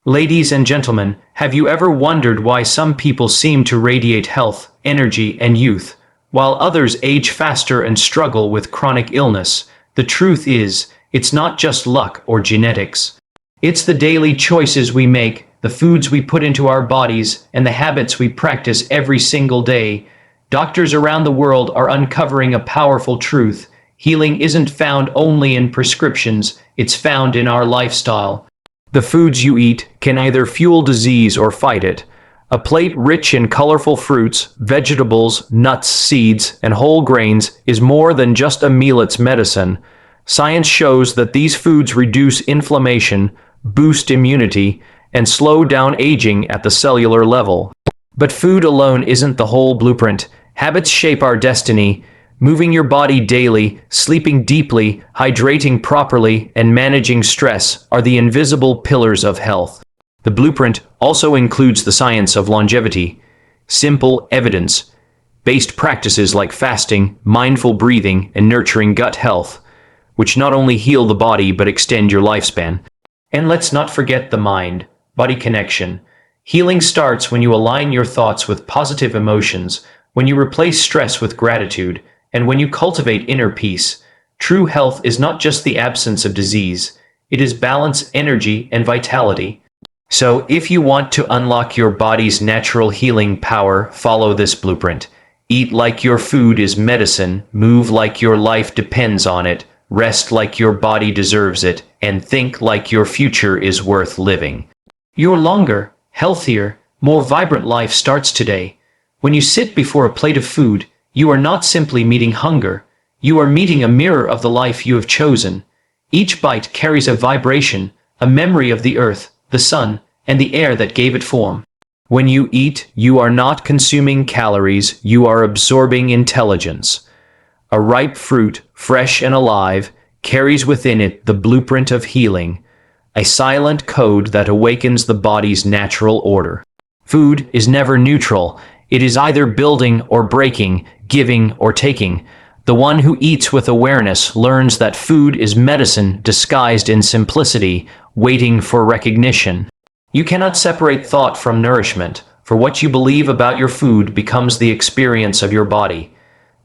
Ladies and gentlemen, have you ever wondered why some people seem to radiate health, energy, and youth, while others age faster and struggle with chronic illness? The truth is, it's not just luck or genetics. It's the daily choices we make, the foods we put into our bodies, and the habits we practice every single day. Doctors around the world are uncovering a powerful truth. Healing isn't found only in prescriptions, it's found in our lifestyle. The foods you eat can either fuel disease or fight it. A plate rich in colorful fruits, vegetables, nuts, seeds, and whole grains is more than just a meal, it's medicine. Science shows that these foods reduce inflammation, boost immunity, and slow down aging at the cellular level. But food alone isn't the whole blueprint. Habits shape our destiny. Moving your body daily, sleeping deeply, hydrating properly, and managing stress are the invisible pillars of health. The blueprint also includes the science of longevity. Simple, evidence-based practices like fasting, mindful breathing, and nurturing gut health, which not only heal the body but extend your lifespan. And let's not forget the mind-body connection. Healing starts when you align your thoughts with positive emotions, when you replace stress with gratitude, and when you cultivate inner peace. True health is not just the absence of disease, it is balance, energy, and vitality. So, if you want to unlock your body's natural healing power, follow this blueprint. Eat like your food is medicine, move like your life depends on it, rest like your body deserves it, and think like your future is worth living. Your longer, healthier, more vibrant life starts today. When you sit before a plate of food, you are not simply meeting hunger, you are meeting a mirror of the life you have chosen. Each bite carries a vibration, a memory of the earth, the sun, and the air that gave it form. When you eat, you are not consuming calories, you are absorbing intelligence. A ripe fruit, fresh and alive, carries within it the blueprint of healing, a silent code that awakens the body's natural order. Food is never neutral. It is either building or breaking, giving or taking. The one who eats with awareness learns that food is medicine disguised in simplicity, waiting for recognition. You cannot separate thought from nourishment, for what you believe about your food becomes the experience of your body.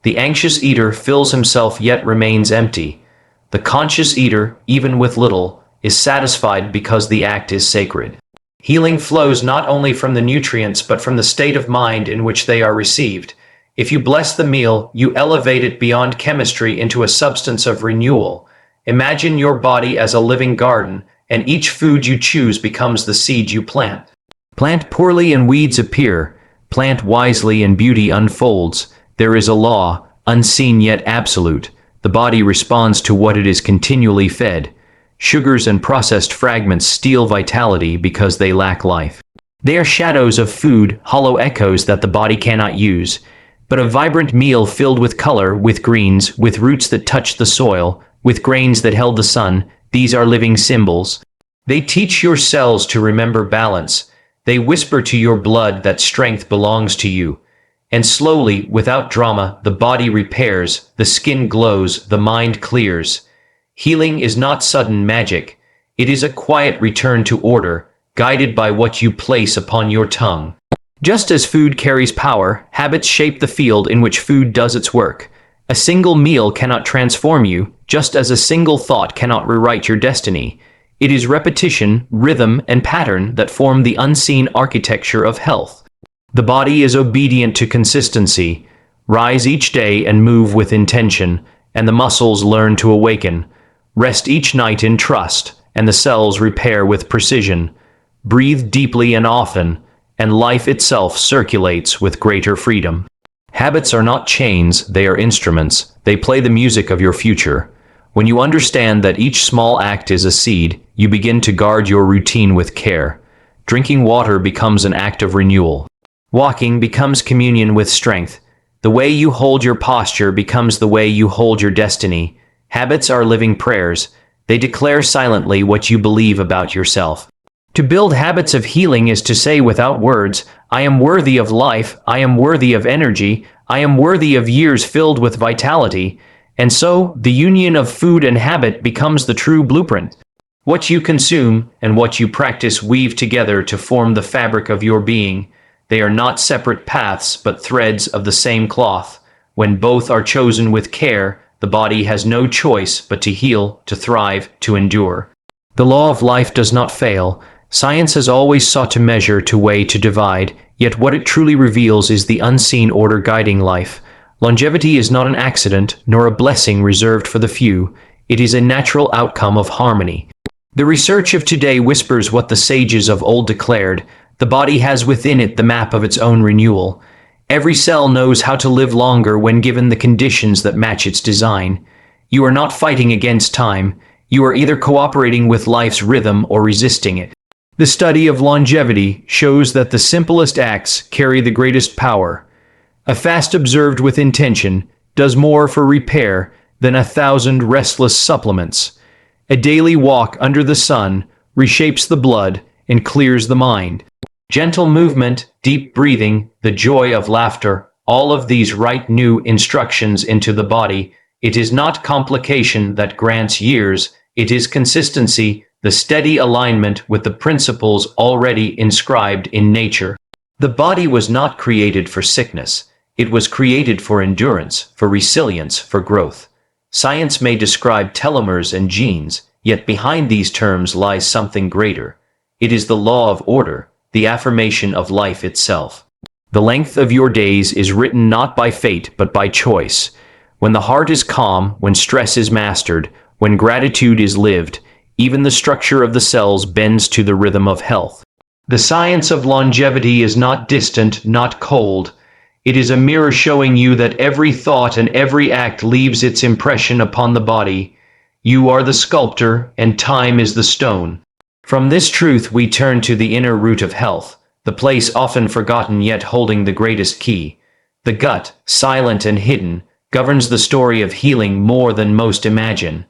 The anxious eater fills himself yet remains empty. The conscious eater, even with little, is satisfied because the act is sacred. Healing flows not only from the nutrients but from the state of mind in which they are received. If you bless the meal, you elevate it beyond chemistry into a substance of renewal. Imagine your body as a living garden, and each food you choose becomes the seed you plant. Plant poorly and weeds appear. Plant wisely and beauty unfolds. There is a law, unseen yet absolute. The body responds to what it is continually fed. Sugars and processed fragments steal vitality because they lack life. They are shadows of food, hollow echoes that the body cannot use. But a vibrant meal filled with color, with greens, with roots that touch the soil, with grains that held the sun, these are living symbols. They teach your cells to remember balance. They whisper to your blood that strength belongs to you. And slowly, without drama, the body repairs, the skin glows, the mind clears. Healing is not sudden magic. It is a quiet return to order, guided by what you place upon your tongue. Just as food carries power, habits shape the field in which food does its work. A single meal cannot transform you, just as a single thought cannot rewrite your destiny. It is repetition, rhythm, and pattern that form the unseen architecture of health. The body is obedient to consistency. Rise each day and move with intention, and the muscles learn to awaken. Rest each night in trust, and the cells repair with precision. Breathe deeply and often, and life itself circulates with greater freedom. Habits are not chains, they are instruments. They play the music of your future. When you understand that each small act is a seed, you begin to guard your routine with care. Drinking water becomes an act of renewal. Walking becomes communion with strength. The way you hold your posture becomes the way you hold your destiny. Habits are living prayers. They declare silently what you believe about yourself. To build habits of healing is to say without words, I am worthy of life, I am worthy of energy, I am worthy of years filled with vitality. And so, the union of food and habit becomes the true blueprint. What you consume and what you practice weave together to form the fabric of your being. They are not separate paths, but threads of the same cloth. When both are chosen with care, the body has no choice but to heal, to thrive, to endure. The law of life does not fail. Science has always sought to measure, to weigh, to divide, yet what it truly reveals is the unseen order guiding life. Longevity is not an accident, nor a blessing reserved for the few. It is a natural outcome of harmony. The research of today whispers what the sages of old declared. The body has within it the map of its own renewal. Every cell knows how to live longer when given the conditions that match its design. You are not fighting against time. You are either cooperating with life's rhythm or resisting it. The study of longevity shows that the simplest acts carry the greatest power. A fast observed with intention does more for repair than 1,000 restless supplements. A daily walk under the sun reshapes the blood and clears the mind. Gentle movement, deep breathing, the joy of laughter, all of these write new instructions into the body. It is not complication that grants years, it is consistency, the steady alignment with the principles already inscribed in nature. The body was not created for sickness. It was created for endurance, for resilience, for growth. Science may describe telomeres and genes, yet behind these terms lies something greater. It is the law of order, the affirmation of life itself. The length of your days is written not by fate but by choice. When the heart is calm, when stress is mastered, when gratitude is lived, even the structure of the cells bends to the rhythm of health. The science of longevity is not distant, not cold. It is a mirror showing you that every thought and every act leaves its impression upon the body. You are the sculptor, and time is the stone. From this truth we turn to the inner root of health, the place often forgotten yet holding the greatest key. The gut, silent and hidden, governs the story of healing more than most imagine.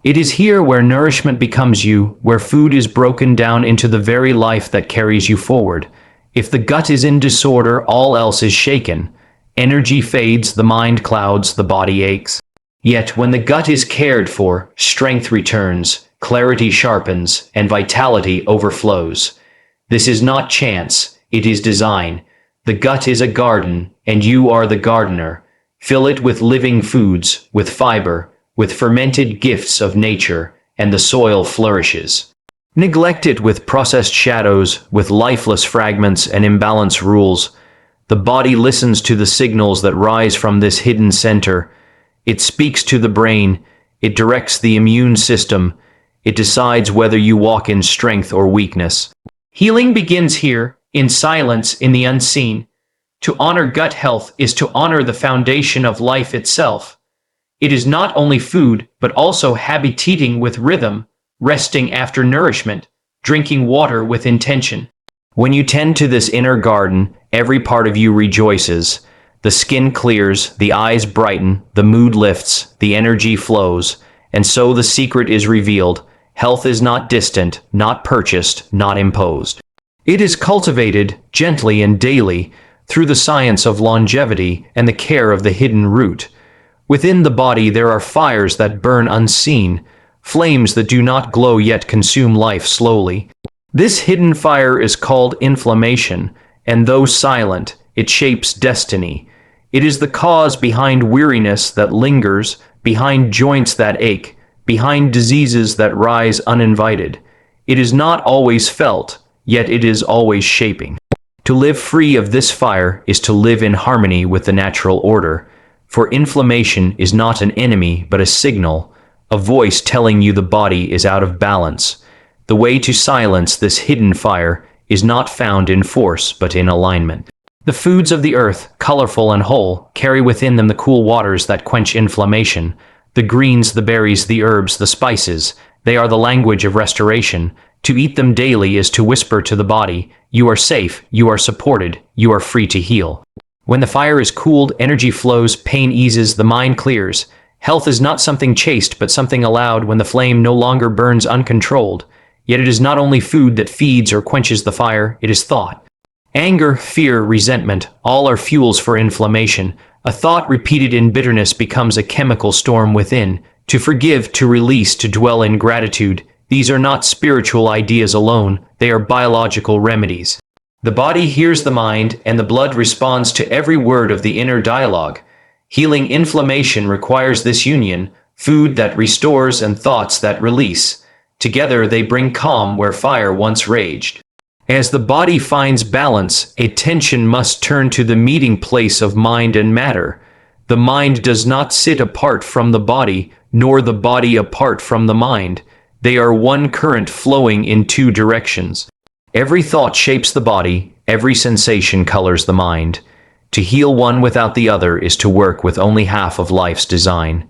It is here where nourishment becomes you, where food is broken down into the very life that carries you forward. If the gut is in disorder, all else is shaken. Energy fades, the mind clouds, the body aches. Yet when the gut is cared for, strength returns, clarity sharpens, and vitality overflows. This is not chance, it is design. The gut is a garden, and you are the gardener. Fill it with living foods, with fiber, with fermented gifts of nature, and the soil flourishes. Neglect it with processed shadows, with lifeless fragments and imbalanced rules. The body listens to the signals that rise from this hidden center. It speaks to the brain, it directs the immune system, it decides whether you walk in strength or weakness. Healing begins here, in silence, in the unseen. To honor gut health is to honor the foundation of life itself. It is not only food, but also habitating with rhythm, resting after nourishment, drinking water with intention. When you tend to this inner garden, every part of you rejoices. The skin clears, the eyes brighten, the mood lifts, the energy flows, and so the secret is revealed. Health is not distant, not purchased, not imposed. It is cultivated, gently and daily, through the science of longevity and the care of the hidden root. Within the body there are fires that burn unseen, flames that do not glow yet consume life slowly. This hidden fire is called inflammation, and though silent, it shapes destiny. It is the cause behind weariness that lingers, behind joints that ache, behind diseases that rise uninvited. It is not always felt, yet it is always shaping. To live free of this fire is to live in harmony with the natural order, for inflammation is not an enemy but a signal, a voice telling you the body is out of balance. The way to silence this hidden fire is not found in force but in alignment. The foods of the earth, colorful and whole, carry within them the cool waters that quench inflammation. The greens, the berries, the herbs, the spices, they are the language of restoration. To eat them daily is to whisper to the body, you are safe, you are supported, you are free to heal. When the fire is cooled, energy flows, pain eases, the mind clears. Health is not something chased, but something allowed when the flame no longer burns uncontrolled. Yet it is not only food that feeds or quenches the fire, it is thought. Anger, fear, resentment, all are fuels for inflammation. A thought repeated in bitterness becomes a chemical storm within. To forgive, to release, to dwell in gratitude, These are not spiritual ideas alone, they are biological remedies. The body hears the mind, and the blood responds to every word of the inner dialogue. Healing inflammation requires this union, food that restores and thoughts that release. Together they bring calm where fire once raged. As the body finds balance, attention must turn to the meeting place of mind and matter. The mind does not sit apart from the body, nor the body apart from the mind. They are one current flowing in two directions. Every thought shapes the body, every sensation colors the mind. To heal one without the other is to work with only half of life's design.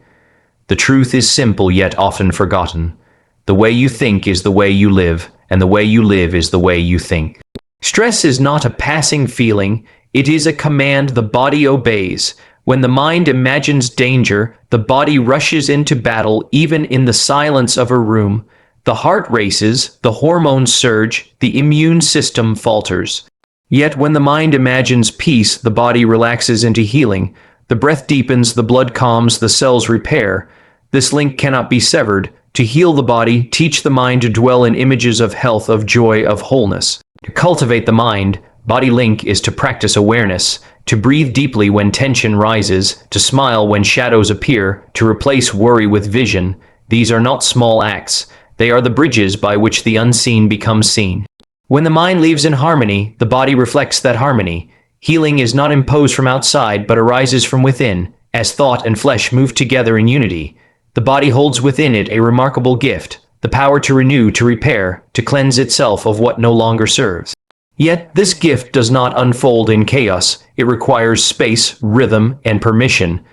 The truth is simple yet often forgotten. The way you think is the way you live, and the way you live is the way you think. Stress is not a passing feeling, it is a command the body obeys. When the mind imagines danger, the body rushes into battle even in the silence of a room. The heart races, the hormones surge, the immune system falters. Yet when the mind imagines peace, the body relaxes into healing. The breath deepens, the blood calms, the cells repair. This link cannot be severed. To heal the body, teach the mind to dwell in images of health, of joy, of wholeness. To cultivate the mind, body link is to practice awareness, to breathe deeply when tension rises, to smile when shadows appear, to replace worry with vision. These are not small acts. They are the bridges by which the unseen becomes seen. When the mind lives in harmony, the body reflects that harmony. Healing is not imposed from outside, but arises from within. As thought and flesh move together in unity, the body holds within it a remarkable gift, the power to renew, to repair, to cleanse itself of what no longer serves. Yet this gift does not unfold in chaos. It requires space, rhythm, and permission.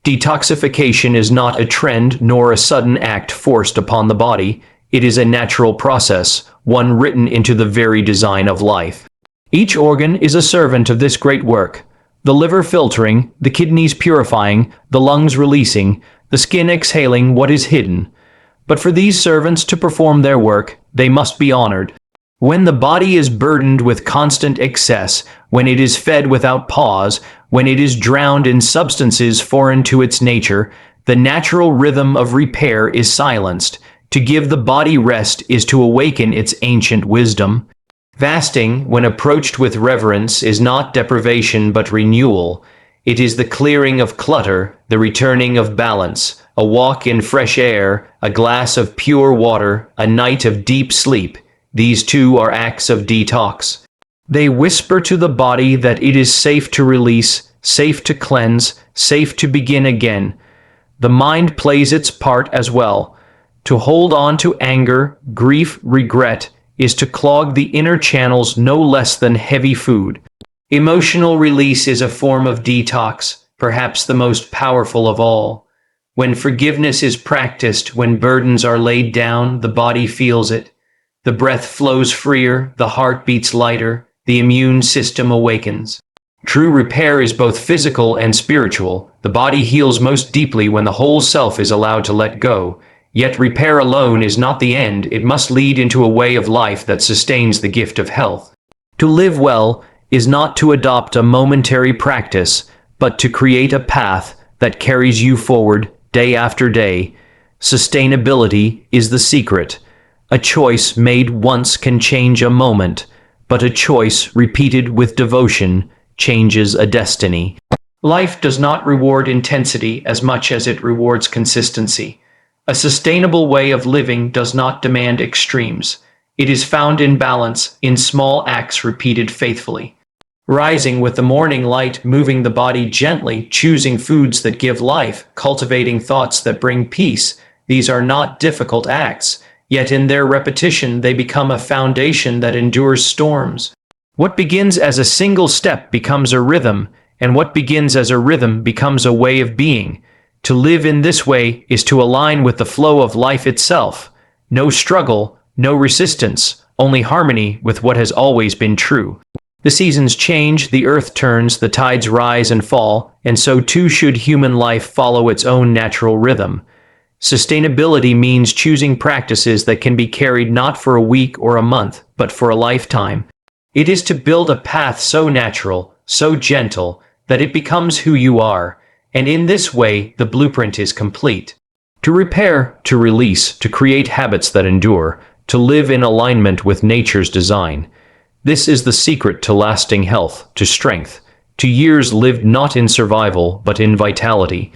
Detoxification is not a trend nor a sudden act forced upon the body. It is a natural process, one written into the very design of life. Each organ is a servant of this great work. The liver filtering, the kidneys purifying, the lungs releasing, the skin exhaling what is hidden. But for these servants to perform their work, they must be honored. When the body is burdened with constant excess, when it is fed without pause, when it is drowned in substances foreign to its nature, the natural rhythm of repair is silenced. To give the body rest is to awaken its ancient wisdom. Fasting, when approached with reverence, is not deprivation but renewal. It is the clearing of clutter, the returning of balance, a walk in fresh air, a glass of pure water, a night of deep sleep. These too are acts of detox. They whisper to the body that it is safe to release, safe to cleanse, safe to begin again. The mind plays its part as well. To hold on to anger, grief, regret is to clog the inner channels no less than heavy food. Emotional release is a form of detox, perhaps the most powerful of all. When forgiveness is practiced, when burdens are laid down, the body feels it. The breath flows freer, the heart beats lighter, the immune system awakens. True repair is both physical and spiritual. The body heals most deeply when the whole self is allowed to let go. Yet repair alone is not the end. It must lead into a way of life that sustains the gift of health. To live well is not to adopt a momentary practice, but to create a path that carries you forward day after day. Sustainability is the secret. A choice made once can change a moment, but a choice repeated with devotion changes a destiny. Life does not reward intensity as much as it rewards consistency. A sustainable way of living does not demand extremes. It is found in balance, in small acts repeated faithfully. Rising with the morning light, moving the body gently, choosing foods that give life, cultivating thoughts that bring peace. These are not difficult acts, yet in their repetition they become a foundation that endures storms. What begins as a single step becomes a rhythm, and what begins as a rhythm becomes a way of being. To live in this way is to align with the flow of life itself. No struggle, no resistance, only harmony with what has always been true. The seasons change, the earth turns, the tides rise and fall, and so too should human life follow its own natural rhythm. Sustainability means choosing practices that can be carried not for a week or a month, but for a lifetime. It is to build a path so natural, so gentle, that it becomes who you are. And in this way, the blueprint is complete. To repair, to release, to create habits that endure, to live in alignment with nature's design. This is the secret to lasting health, to strength, to years lived not in survival but in vitality.